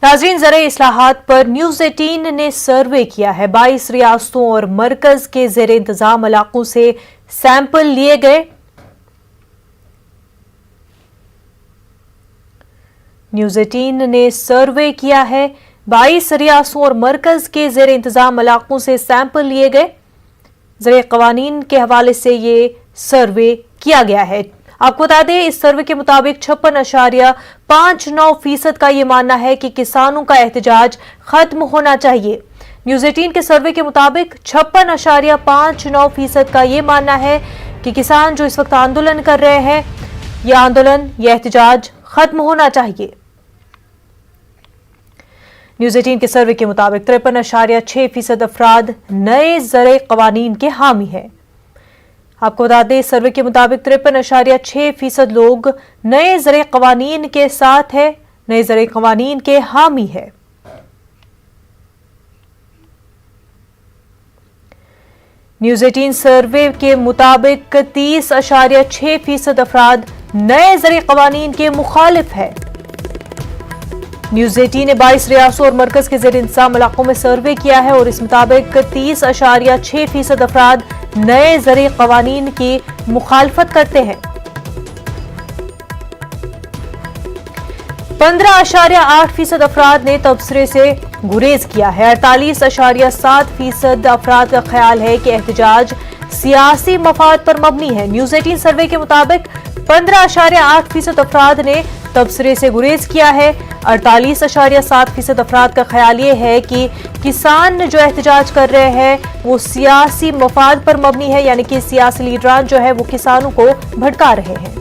नाज़रीन, ज़राए इस्लाहात पर न्यूज़ 18 ने सर्वे किया है। 22 रियासतों और मरकज के ज़ेर इंतजाम इलाकों से सैंपल लिए गए। न्यूज़ 18 ने सर्वे किया है। 22 रियासतों और मरकज के ज़ेर इंतजाम इलाकों से सैंपल लिए गए। ज़रिए क़वानीन के हवाले से ये सर्वे किया गया है। आपको बता दें, इस सर्वे के मुताबिक 56.59% का ये मानना है कि किसानों का एहतजाज खत्म होना चाहिए। न्यूज़ 18 के सर्वे के मुताबिक 56.59% का ये मानना है कि किसान जो इस वक्त आंदोलन कर रहे हैं, यह आंदोलन, यह एहतजाज खत्म होना चाहिए। न्यूज़ 18 के सर्वे के मुताबिक 53.6% अफराद नए ज़रे क़वानीन के हामी हैं। आपको बता दें, सर्वे के मुताबिक 53.6% लोग नए ज़रे क़वानीन के साथ है, नए ज़रे क़वानीन के हामी है। न्यूज़ 18 सर्वे के मुताबिक 30.6% अफराद नए ज़रे क़वानीन के मुखालिफ है। न्यूज़ 18 ने 22 रियासतों और मरकज के ज़ेर इंतज़ाम इलाकों में सर्वे किया है और इस मुताबिक 30.6% अफराद नए ज़रे क़वानीन की मुखालफत करते हैं। 15.8% अफराद ने तबसरे से गुरेज किया है। 48.7% अफराद का ख्याल है कि एहतजाज सियासी मफाद पर मबनी है। न्यूज़ 18 सर्वे के मुताबिक 15.8% अफराद ने तबसरे से गुरेज किया है। 48.7% अफराद का ख्याल ये है कि किसान जो एहतजाज कर रहे हैं वो सियासी मफाद पर मबनी है, यानी कि सियासी लीडरान जो है वो किसानों को भड़का रहे हैं।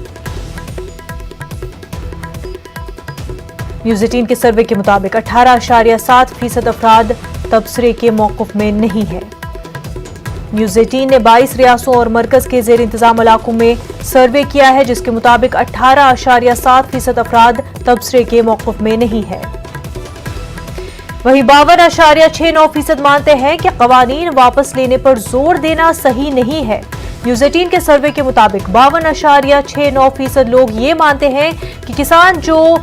न्यूज़ 18 के सर्वे के मुताबिक 18.7% अफराद तबसरे के मौक़िफ़ में नहीं है। न्यूज़ 18 ने 22 रियासतों और मरकज के ज़ेर इंतज़ाम इलाकों में सर्वे किया है, जिसके मुताबिक 18.7% अफराद तबसरे के मौक़िफ़ में नहीं है। वहीं 52.69% मानते हैं कि क़वानीन वापस लेने पर जोर देना सही नहीं है। न्यूज़ 18 के सर्वे के मुताबिक 52.69% लोग ये मानते हैं कि किसान जो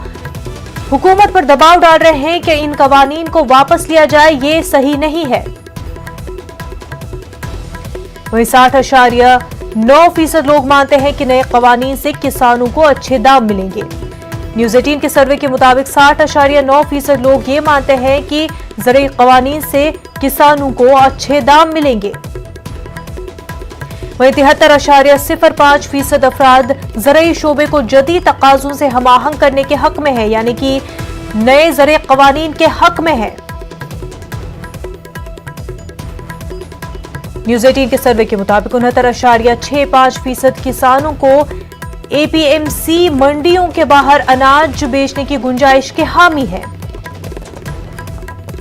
हुकूमत पर दबाव डाल रहे हैं कि इन क़वानीन को वापस लिया जाए, ये सही नहीं है। वहीं 60.9% लोग मानते हैं कि नए क़वानीन से किसानों को अच्छे दाम मिलेंगे। न्यूज़ 18 के सर्वे के मुताबिक 60.9% लोग ये मानते हैं कि ज़रूरी क़वानीन से किसानों को अच्छे दाम मिलेंगे। वहीं 73.05% अफराद ज़रूरी शोबे को जदीद तकाज़ों से हमाहंग करने के हक में है, यानी कि नए ज़रूरी क़वानीन के हक में है। न्यूज़ 18 के सर्वे के मुताबिक 69.65% किसानों को APMC मंडियों के बाहर अनाज बेचने की गुंजाइश के हामी है।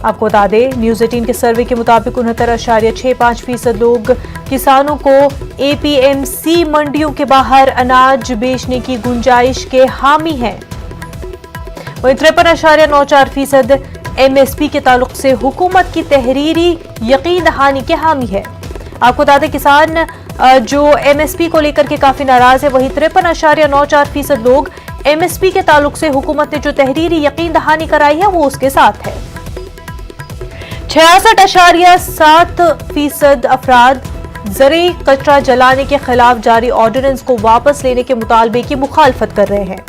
आपको बता दें, न्यूज़ 18 के सर्वे के मुताबिक 69.65% लोग किसानों को APMC मंडियों के बाहर अनाज बेचने की गुंजाइश के हामी हैं। वहीं 53.94% MSP के ताल्लुक से हुकूमत की तहरीरी यकीन दहानी के हामी है। आपको बता दें, किसान जो MSP को लेकर के काफी नाराज है। वहीं 53.94% लोग MSP के ताल्लुक से हुकूमत ने जो तहरीरी यकीन दहानी कराई है वो उसके साथ है। 66.7% अफराद ज़रूरी कचरा जलाने के खिलाफ जारी ऑर्डिनेंस को वापस लेने के मुतालबे की मुखालफत कर रहे हैं।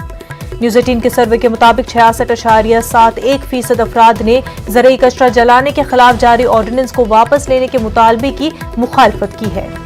न्यूज़ 18 के सर्वे के मुताबिक 66.71% अफराद ने ज़रूरी कचरा जलाने के खिलाफ जारी ऑर्डिनेंस को वापस लेने के मुतालबे की मुखालफत की है।